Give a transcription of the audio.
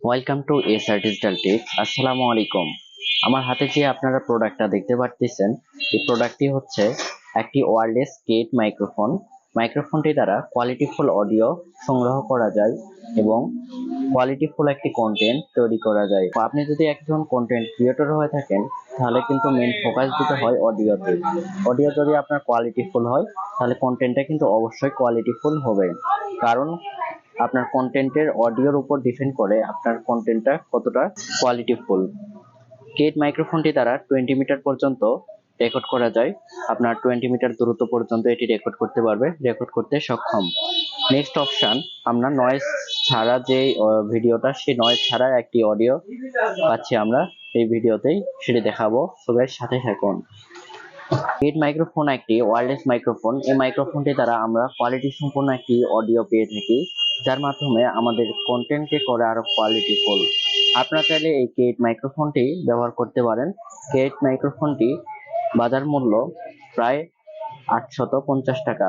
Welcome to SR digital tips. আসসালামু আলাইকুম। আমার হাতে যে আপনারা প্রোডাক্টটা দেখতে পাচ্ছেন, এই প্রোডাক্টটি হচ্ছে একটি ওয়্যারলেস কেট মাইক্রোফোন। মাইক্রোফোনটি দ্বারা কোয়ালিটিফুল অডিও সংগ্রহ করা যায় এবং কোয়ালিটিফুল একটি কন্টেন্ট তৈরি করা যায়। আপনি যদি একজন কন্টেন্ট ক্রিয়েটর হয়ে থাকেন, তাহলে কিন্তু মেইন ফোকাস দিতে হয় অডিওতে। অডিও যদি আপনার কোয়ালিটিফুল হয়, তাহলে কন্টেন্টটা কিন্তু অবশ্যই কোয়ালিটিফুল হবে। কারণ আপনার কন্টেন্টের অডিওর উপর ডিপেন্ড করে আপনার কন্টেন্টটা কতটা কোয়ালিটিফুল। কেট মাইক্রোফোনটি দ্বারা 20 মিটার পর্যন্ত রেকর্ড করা যায়। আপনার 20 মিটার দূরত্ব পর্যন্ত এটি রেকর্ড করতে সক্ষম। নেক্সট অপশন, আমরা নয়েজ ছাড়া যে ভিডিওটা, সেই নয়েজ ছাড়া একটি অডিও পাচ্ছি আমরা এই ভিডিওতেই, সেটি দেখাবো। সবাই সাথে থাকুন। কেট মাইক্রোফোন একটি ওয়্যারলেস মাইক্রোফোন। এই মাইক্রোফোনটি দ্বারা আমরা কোয়ালিটি সম্পন্ন একটি অডিও পেয়ে থাকি, যার মাধ্যমে আমাদের কন্টেন্টকে করে আরো কোয়ালিটিফুল। আপনারা চাইলে এই কেট মাইক্রোফোনটি ব্যবহার করতে পারেন। কেট মাইক্রোফোনটি বাজার মূল্য প্রায় 850 টাকা।